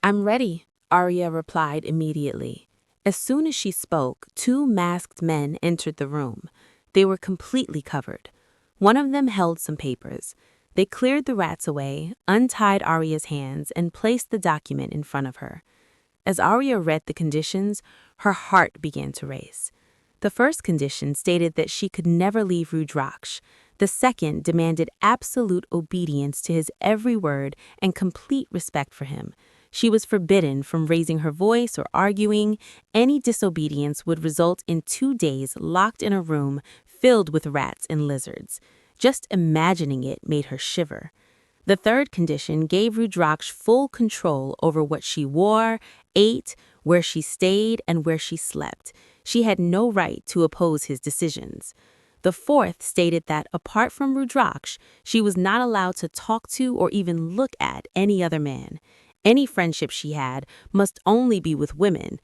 I'm ready, Arya replied immediately. As soon as she spoke, two masked men entered the room. They were completely covered. One of them held some papers. They cleared the rats away, untied Arya's hands, and placed the document in front of her. As Arya read the conditions, her heart began to race. The first condition stated that she could never leave Rudraksh. The second demanded absolute obedience to his every word and complete respect for him. She was forbidden from raising her voice or arguing. Any disobedience would result in 2 days locked in a room filled with rats and lizards. Just imagining it made her shiver. The third condition gave Rudraksh full control over what she wore, ate, where she stayed, and where she slept. She had no right to oppose his decisions. The fourth stated that, apart from Rudraksh, she was not allowed to talk to or even look at any other man. Any friendship she had must only be with women.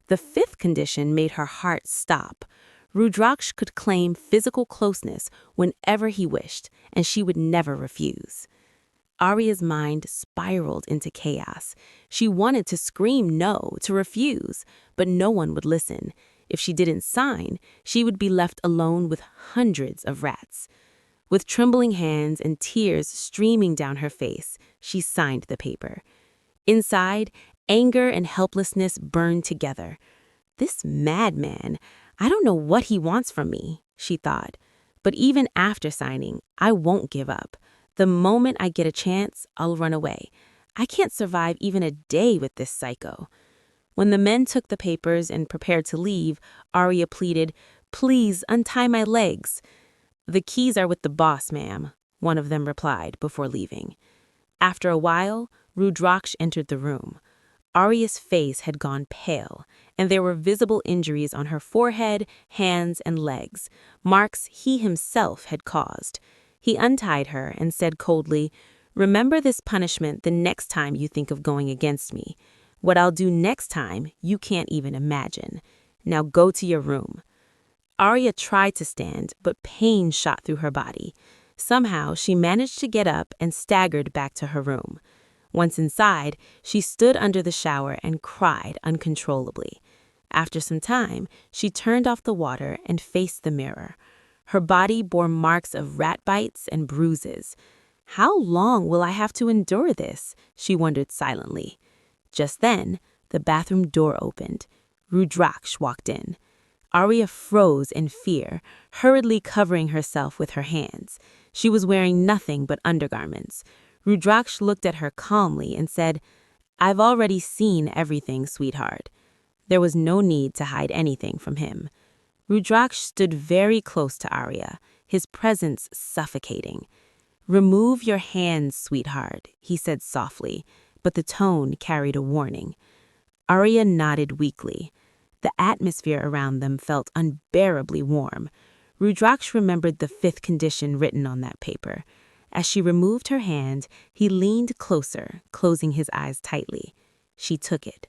The fifth condition made her heart stop. Rudraksh could claim physical closeness whenever he wished, and she would never refuse. Arya's mind spiraled into chaos. She wanted to scream no, to refuse, but no one would listen. If she didn't sign, she would be left alone with hundreds of rats. With trembling hands and tears streaming down her face, she signed the paper. Inside, anger and helplessness burned together. This madman, I don't know what he wants from me, she thought. But even after signing, I won't give up. The moment I get a chance, I'll run away. I can't survive even a day with this psycho. When the men took the papers and prepared to leave, Arya pleaded, "Please untie my legs." "The keys are with the boss, ma'am," one of them replied before leaving. After a while, Rudraksh entered the room. Arya's face had gone pale, and there were visible injuries on her forehead, hands, and legs, marks he himself had caused. He untied her and said coldly, "Remember this punishment the next time you think of going against me. What I'll do next time you can't even imagine. Now go to your room." Arya tried to stand, but pain shot through her body. Somehow, she managed to get up and staggered back to her room. Once inside, she stood under the shower and cried uncontrollably. After some time, she turned off the water and faced the mirror. Her body bore marks of rat bites and bruises. "How long will I have to endure this?" she wondered silently. Just then, the bathroom door opened. Rudraksh walked in. Arya froze in fear, hurriedly covering herself with her hands. She was wearing nothing but undergarments. Rudraksh looked at her calmly and said, "I've already seen everything, sweetheart." There was no need to hide anything from him. Rudraksh stood very close to Arya, his presence suffocating. "Remove your hands, sweetheart," he said softly, but the tone carried a warning. Arya nodded weakly. The atmosphere around them felt unbearably warm. Rudraksh remembered the fifth condition written on that paper. As she removed her hand, he leaned closer, closing his eyes tightly. She took it.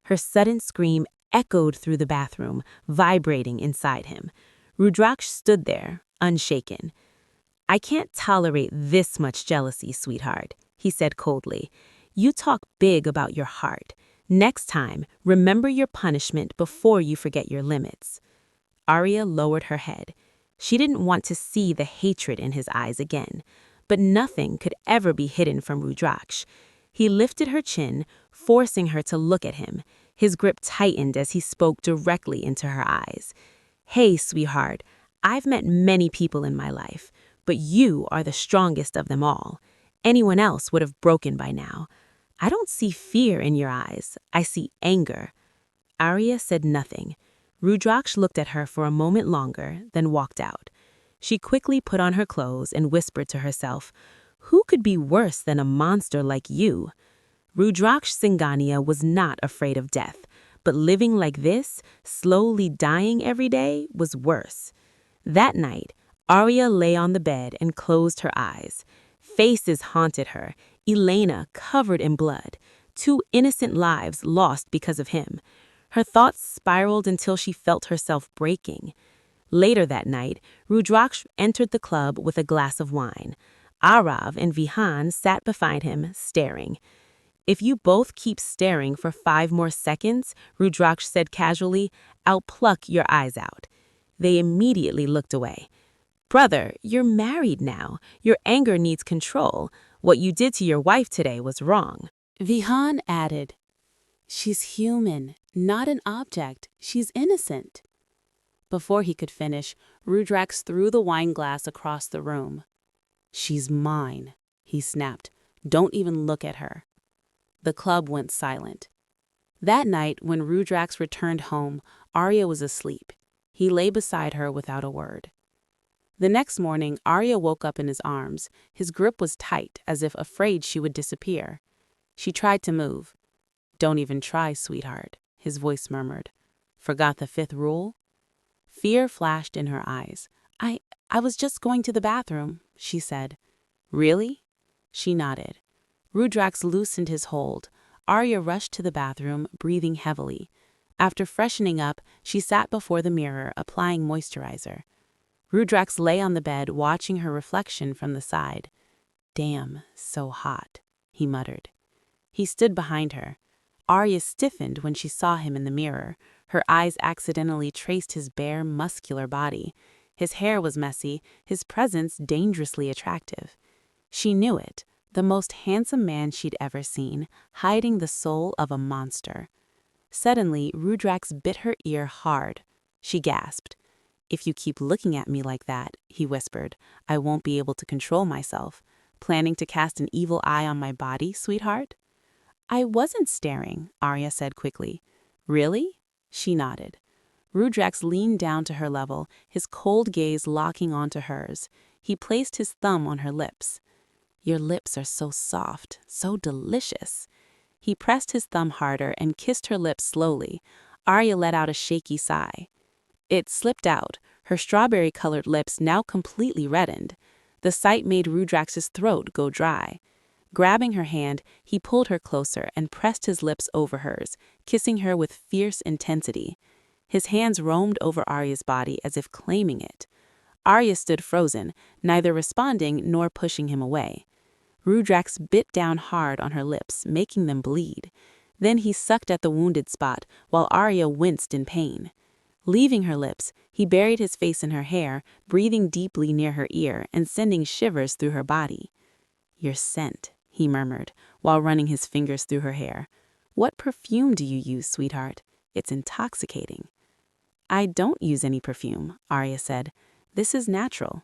Her sudden scream echoed through the bathroom, vibrating inside him. Rudraksh stood there, unshaken. "I can't tolerate this much jealousy, sweetheart," he said coldly. "You talk big about your heart. Next time, remember your punishment before you forget your limits." Arya lowered her head. She didn't want to see the hatred in his eyes again. But nothing could ever be hidden from Rudraksh. He lifted her chin, forcing her to look at him. His grip tightened as he spoke directly into her eyes. "Hey, sweetheart, I've met many people in my life, but you are the strongest of them all. Anyone else would have broken by now. I don't see fear in your eyes. I see anger." Arya said nothing. Rudraksh looked at her for a moment longer, then walked out. She quickly put on her clothes and whispered to herself, "Who could be worse than a monster like you?" Rudraksh Singhania was not afraid of death, but living like this, slowly dying every day, was worse. That night, Arya lay on the bed and closed her eyes. Faces haunted her, Elena covered in blood, 2 innocent lives lost because of him. Her thoughts spiraled until she felt herself breaking. Later that night, Rudraksh entered the club with a glass of wine. Arav and Vihan sat beside him, staring. If you both keep staring for 5 more seconds, Rudraksh said casually, I'll pluck your eyes out. They immediately looked away. Brother, you're married now. Your anger needs control. What you did to your wife today was wrong. Vihan added, She's human, not an object. She's innocent. Before he could finish, Rudraksh threw the wine glass across the room. She's mine, he snapped. Don't even look at her. The club went silent. That night, when Rudraksh returned home, Arya was asleep. He lay beside her without a word. The next morning, Arya woke up in his arms. His grip was tight, as if afraid she would disappear. She tried to move. Don't even try, sweetheart, his voice murmured. Forgot the 5th rule? Fear flashed in her eyes. I was just going to the bathroom, she said. Really? She nodded. Rudraksh loosened his hold. Arya rushed to the bathroom, breathing heavily. After freshening up, she sat before the mirror, applying moisturizer. Rudraksh lay on the bed, watching her reflection from the side. Damn, so hot, he muttered. He stood behind her. Arya stiffened when she saw him in the mirror. Her eyes accidentally traced his bare, muscular body. His hair was messy, his presence dangerously attractive. She knew it, the most handsome man she'd ever seen, hiding the soul of a monster. Suddenly, Rudraksh bit her ear hard. She gasped. If you keep looking at me like that, he whispered, I won't be able to control myself. Planning to cast an evil eye on my body, sweetheart? I wasn't staring, Arya said quickly. Really? She nodded. Rudraksh leaned down to her level, his cold gaze locking onto hers. He placed his thumb on her lips. Your lips are so soft, so delicious. He pressed his thumb harder and kissed her lips slowly. Arya let out a shaky sigh. It slipped out, her strawberry-colored lips now completely reddened. The sight made Rudraksh's throat go dry. Grabbing her hand, he pulled her closer and pressed his lips over hers, kissing her with fierce intensity. His hands roamed over Arya's body as if claiming it. Arya stood frozen, neither responding nor pushing him away. Rudraksh bit down hard on her lips, making them bleed. Then he sucked at the wounded spot, while Arya winced in pain. Leaving her lips, he buried his face in her hair, breathing deeply near her ear and sending shivers through her body. Your scent, he murmured, while running his fingers through her hair. What perfume do you use, sweetheart? It's intoxicating. I don't use any perfume, Arya said. This is natural.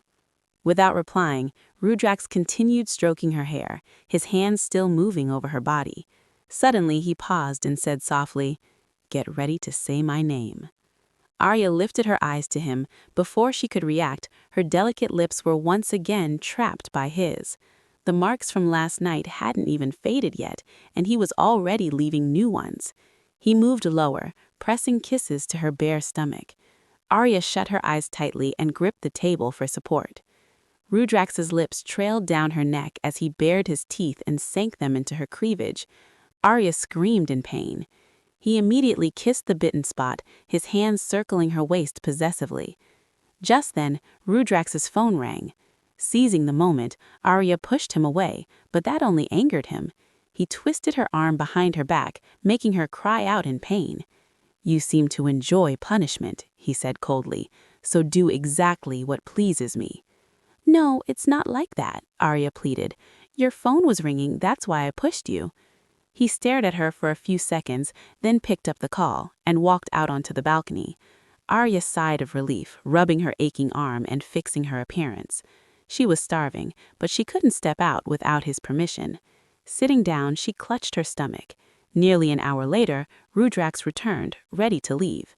Without replying, Rudraksh continued stroking her hair, his hands still moving over her body. Suddenly he paused and said softly, Get ready to say my name. Arya lifted her eyes to him. Before she could react, her delicate lips were once again trapped by his. The marks from last night hadn't even faded yet, and he was already leaving new ones. He moved lower, pressing kisses to her bare stomach. Arya shut her eyes tightly and gripped the table for support. Rudraksh's lips trailed down her neck as he bared his teeth and sank them into her cleavage. Arya screamed in pain. He immediately kissed the bitten spot, his hands circling her waist possessively. Just then, Rudraksh's phone rang. Seizing the moment, Arya pushed him away, but that only angered him. He twisted her arm behind her back, making her cry out in pain. You seem to enjoy punishment, he said coldly, so do exactly what pleases me. No, it's not like that, Arya pleaded. Your phone was ringing, that's why I pushed you. He stared at her for a few seconds, then picked up the call and walked out onto the balcony. Arya sighed of relief, rubbing her aching arm and fixing her appearance. She was starving, but she couldn't step out without his permission. Sitting down, she clutched her stomach. Nearly an hour later, Rudraksh returned, ready to leave.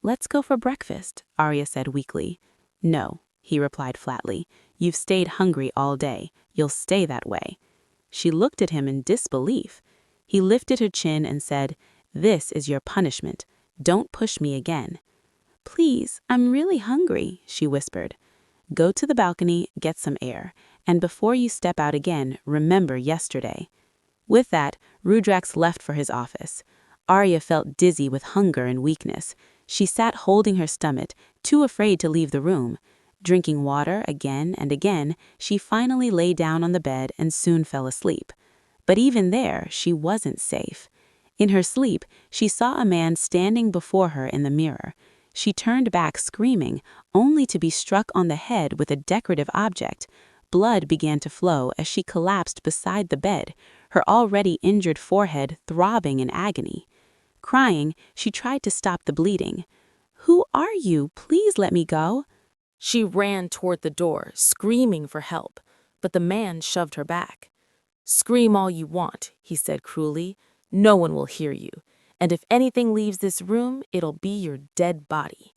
Let's go for breakfast, Arya said weakly. No, he replied flatly. You've stayed hungry all day. You'll stay that way. She looked at him in disbelief. He lifted her chin and said, This is your punishment. Don't push me again. Please, I'm really hungry, she whispered. Go to the balcony, get some air, and before you step out again, remember yesterday. With that, Rudraksh left for his office. Arya felt dizzy with hunger and weakness. She sat holding her stomach, too afraid to leave the room. Drinking water again and again, she finally lay down on the bed and soon fell asleep. But even there, she wasn't safe. In her sleep, she saw a man standing before her in the mirror. She turned back screaming, only to be struck on the head with a decorative object. Blood began to flow as she collapsed beside the bed, her already injured forehead throbbing in agony. Crying, she tried to stop the bleeding. "Who are you? Please let me go." She ran toward the door, screaming for help, but the man shoved her back. "Scream all you want," he said cruelly. "No one will hear you, and if anything leaves this room, it'll be your dead body."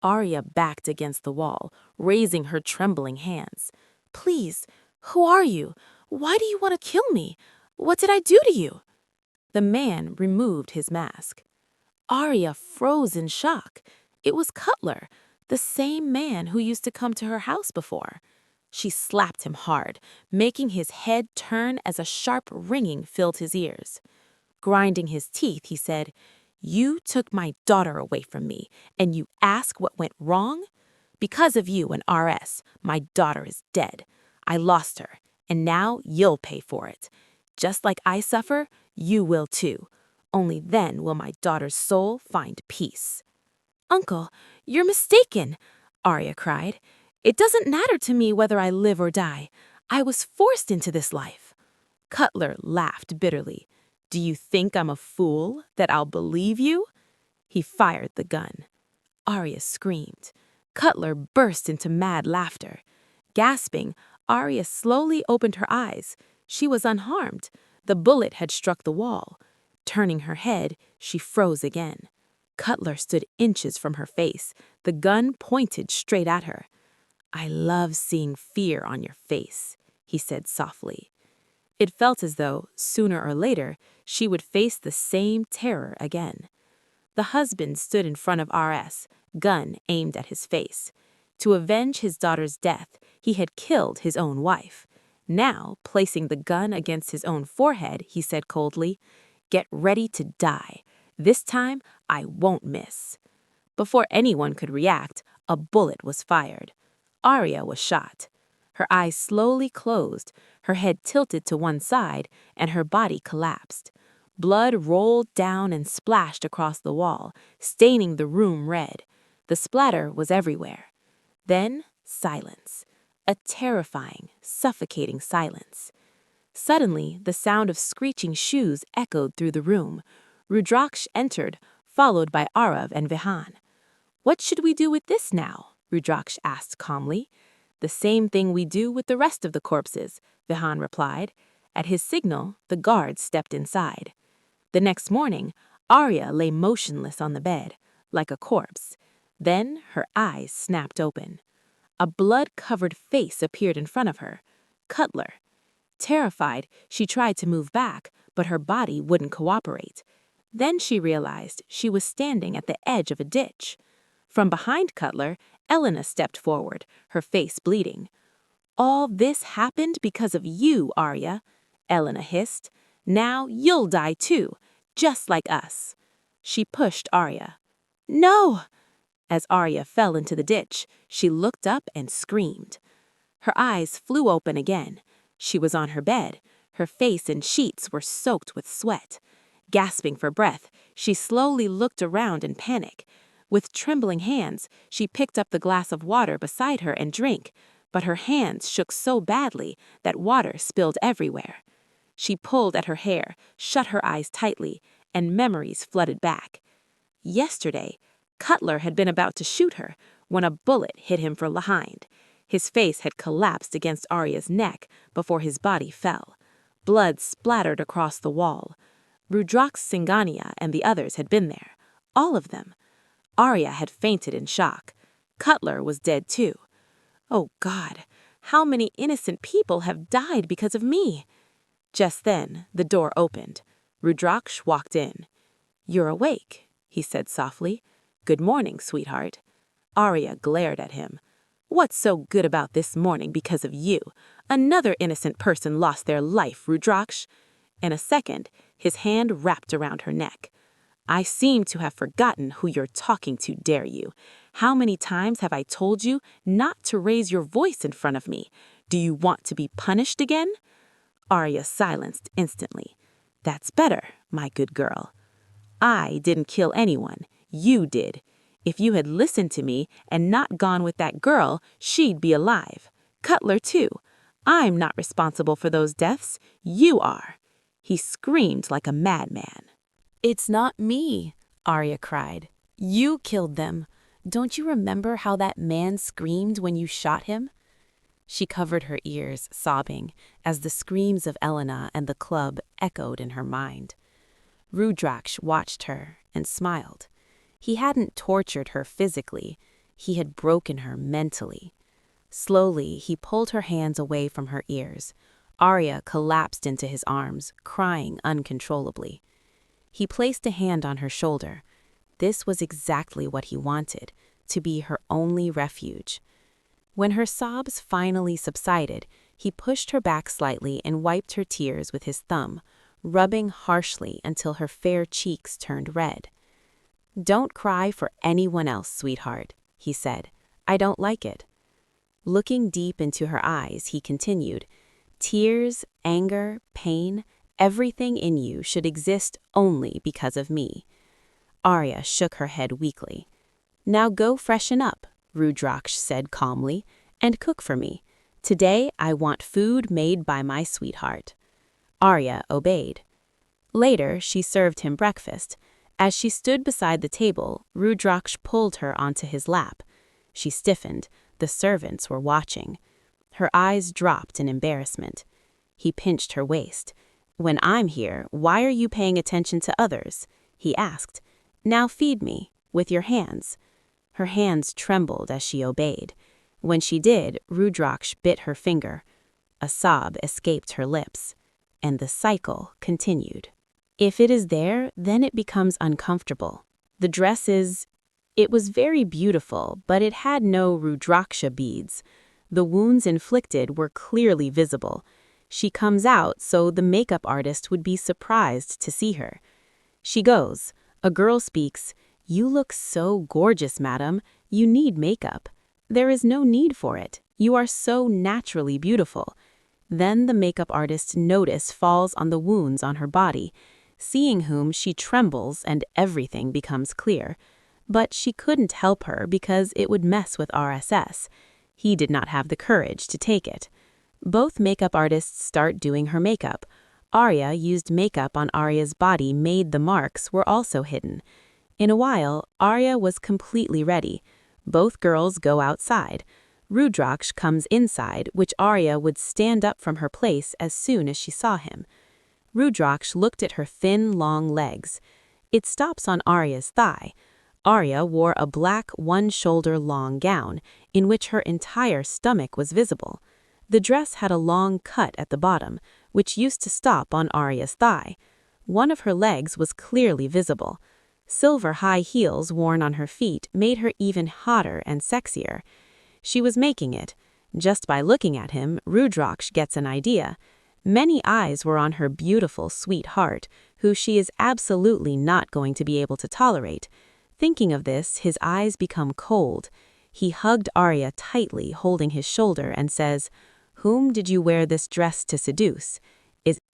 Arya backed against the wall, raising her trembling hands. "Please, who are you? Why do you want to kill me? What did I do to you?" The man removed his mask. Arya froze in shock. It was Cutler, the same man who used to come to her house before. She slapped him hard, making his head turn as a sharp ringing filled his ears. Grinding his teeth, he said, "You took my daughter away from me, and you ask what went wrong? Because of you and RS, my daughter is dead. I lost her, and now you'll pay for it. Just like I suffer, you will too. Only then will my daughter's soul find peace." "Uncle, you're mistaken," Arya cried. "It doesn't matter to me whether I live or die. I was forced into this life." Cutler laughed bitterly. "Do you think I'm a fool, that I'll believe you?" He fired the gun. Arya screamed. Cutler burst into mad laughter. Gasping, Arya slowly opened her eyes. She was unharmed. The bullet had struck the wall. Turning her head, she froze again. Cutler stood inches from her face, the gun pointed straight at her. "I love seeing fear on your face," he said softly. It felt as though, sooner or later, she would face the same terror again. The husband stood in front of RS, gun aimed at his face. To avenge his daughter's death, he had killed his own wife. Now, placing the gun against his own forehead, he said coldly, "Get ready to die. This time, I won't miss." Before anyone could react, a bullet was fired. Arya was shot. Her eyes slowly closed, her head tilted to one side, and her body collapsed. Blood rolled down and splashed across the wall, staining the room red. The splatter was everywhere. Then, silence. A terrifying, suffocating silence. Suddenly, the sound of screeching shoes echoed through the room. Rudraksh entered, followed by Arav and Vihan. "What should we do with this now?" Rudraksh asked calmly. "The same thing we do with the rest of the corpses," Vihan replied. At his signal, the guards stepped inside. The next morning, Arya lay motionless on the bed, like a corpse. Then her eyes snapped open. A blood-covered face appeared in front of her. Cutler. Terrified, she tried to move back, but her body wouldn't cooperate. Then she realized she was standing at the edge of a ditch. From behind Cutler, Elena stepped forward, her face bleeding. "All this happened because of you, Arya," Elena hissed. "Now you'll die too, just like us." She pushed Arya. "No!" As Arya fell into the ditch, she looked up and screamed. Her eyes flew open again. She was on her bed. Her face and sheets were soaked with sweat. Gasping for breath, she slowly looked around in panic. With trembling hands, she picked up the glass of water beside her and drank, but her hands shook so badly that water spilled everywhere. She pulled at her hair, shut her eyes tightly, and memories flooded back. Yesterday, Cutler had been about to shoot her when a bullet hit him from behind. His face had collapsed against Arya's neck before his body fell. Blood splattered across the wall. Rudraksh Singania and the others had been there. All of them. Arya had fainted in shock. Cutler was dead too. Oh God, how many innocent people have died because of me? Just then, the door opened. Rudraksh walked in. "You're awake," he said softly. "Good morning, sweetheart." Arya glared at him. "What's so good about this morning because of you? Another innocent person lost their life, Rudraksh." In a second, his hand wrapped around her neck. "I seem to have forgotten who you're talking to, dare you. How many times have I told you not to raise your voice in front of me? Do you want to be punished again?" Arya silenced instantly. That's better, my good girl. I didn't kill anyone. You did. If you had listened to me and not gone with that girl, she'd be alive. Cutler, too. I'm not responsible for those deaths. You are. He screamed like a madman. It's not me, Arya cried. You killed them. Don't you remember how that man screamed when you shot him? She covered her ears, sobbing, as the screams of Elena and the club echoed in her mind. Rudraksh watched her and smiled. He hadn't tortured her physically, he had broken her mentally. Slowly, he pulled her hands away from her ears. Arya collapsed into his arms, crying uncontrollably. He placed a hand on her shoulder. This was exactly what he wanted, to be her only refuge. When her sobs finally subsided, he pushed her back slightly and wiped her tears with his thumb, rubbing harshly until her fair cheeks turned red. "Don't cry for anyone else, sweetheart," he said. "I don't like it." Looking deep into her eyes, he continued, "Tears, anger, pain, everything in you should exist only because of me." Arya shook her head weakly. "Now go freshen up," Rudraksh said calmly, "and cook for me. Today I want food made by my sweetheart." Arya obeyed. Later, she served him breakfast. As she stood beside the table, Rudraksh pulled her onto his lap. She stiffened. The servants were watching. Her eyes dropped in embarrassment. He pinched her waist. "When I'm here, why are you paying attention to others?" he asked. "Now feed me, with your hands." Her hands trembled as she obeyed. When she did, Rudraksh bit her finger. A sob escaped her lips. And the cycle continued. If it is there, then it becomes uncomfortable. The dress It was very beautiful, but it had no Rudraksha beads. The wounds inflicted were clearly visible. She comes out so the makeup artist would be surprised to see her. She goes. A girl speaks, "You look so gorgeous, madam. You need makeup." "There is no need for it. You are so naturally beautiful." Then the makeup artist's notice falls on the wounds on her body, seeing whom she trembles and everything becomes clear. But she couldn't help her because it would mess with RSS. He did not have the courage to take it. Both makeup artists start doing her makeup. Arya used makeup on Arya's body made the marks were also hidden. In a while, Arya was completely ready. Both girls go outside. Rudraksh comes inside, which Arya would stand up from her place as soon as she saw him. Rudraksh looked at her thin, long legs. It stops on Arya's thigh. Arya wore a black one-shoulder-long gown, in which her entire stomach was visible. The dress had a long cut at the bottom, which used to stop on Arya's thigh. One of her legs was clearly visible. Silver high heels worn on her feet made her even hotter and sexier. She was making it. Just by looking at him, Rudraksh gets an idea. Many eyes were on her beautiful, sweet heart, who she is absolutely not going to be able to tolerate. Thinking of this, his eyes become cold. He hugged Arya tightly, holding his shoulder, and says, "Whom did you wear this dress to seduce?"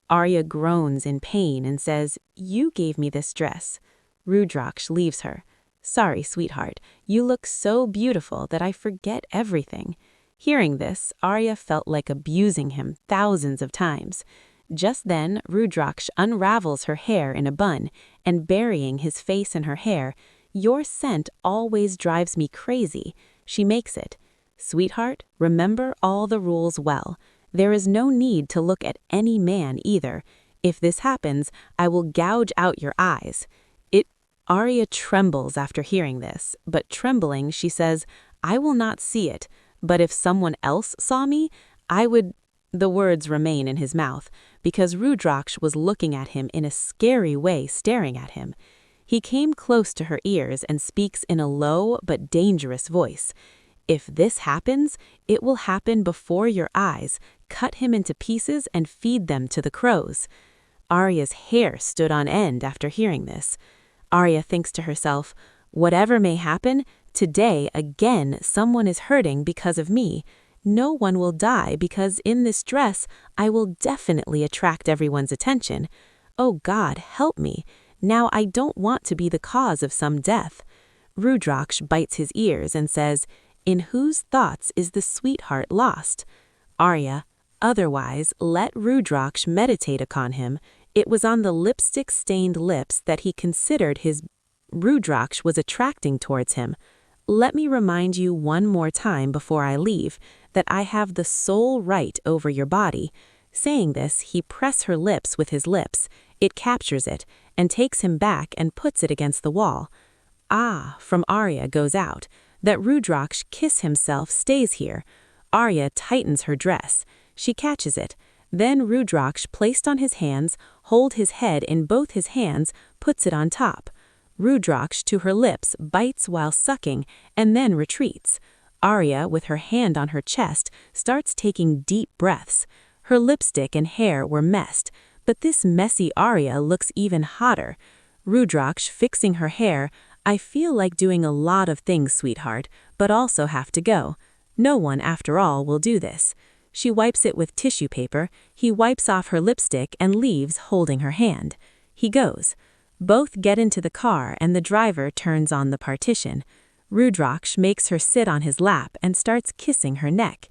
Arya groans in pain and says, "You gave me this dress." Rudraksh leaves her. "Sorry, sweetheart, you look so beautiful that I forget everything." Hearing this, Arya felt like abusing him thousands of times. Just then, Rudraksh unravels her hair in a bun, and burying his face in her hair, "Your scent always drives me crazy," she makes it. "Sweetheart, remember all the rules well. There is no need to look at any man either. If this happens, I will gouge out your eyes." Arya trembles after hearing this, but trembling, she says, "I will not see it, but if someone else saw me, I would—" The words remain in his mouth, because Rudraksh was looking at him in a scary way, staring at him. He came close to her ears and speaks in a low but dangerous voice. "If this happens, it will happen before your eyes. Cut him into pieces and feed them to the crows." Arya's hair stood on end after hearing this. Arya thinks to herself, "Whatever may happen, today again someone is hurting because of me. No one will die because in this dress I will definitely attract everyone's attention. Oh God, help me. Now I don't want to be the cause of some death. Rudraksh bites his ears and says, "In whose thoughts is the sweetheart lost?" Arya, otherwise, let Rudraksh meditate upon him. It was on the lipstick-stained lips that he considered his Rudraksh was attracting towards him. Let me remind you one more time before I leave that I have the sole right over your body. Saying this, he presses her lips with his lips. It captures it and takes him back and puts it against the wall. Ah, from Arya goes out. That Rudraksh kiss himself stays here. Arya tightens her dress. She catches it. Then Rudraksh, placed on his hands, hold his head in both his hands, puts it on top. Rudraksh, to her lips, bites while sucking, and then retreats. Arya, with her hand on her chest, starts taking deep breaths. Her lipstick and hair were messed, but this messy Arya looks even hotter. Rudraksh, fixing her hair, "I feel like doing a lot of things, sweetheart, but also have to go. No one, after all, will do this." She wipes it with tissue paper. He wipes off her lipstick and leaves, holding her hand. He goes. Both get into the car and the driver turns on the partition. Rudraksh makes her sit on his lap and starts kissing her neck.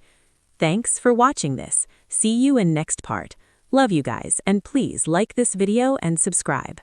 Thanks for watching this. See you in next part. Love you guys, and please like this video and subscribe.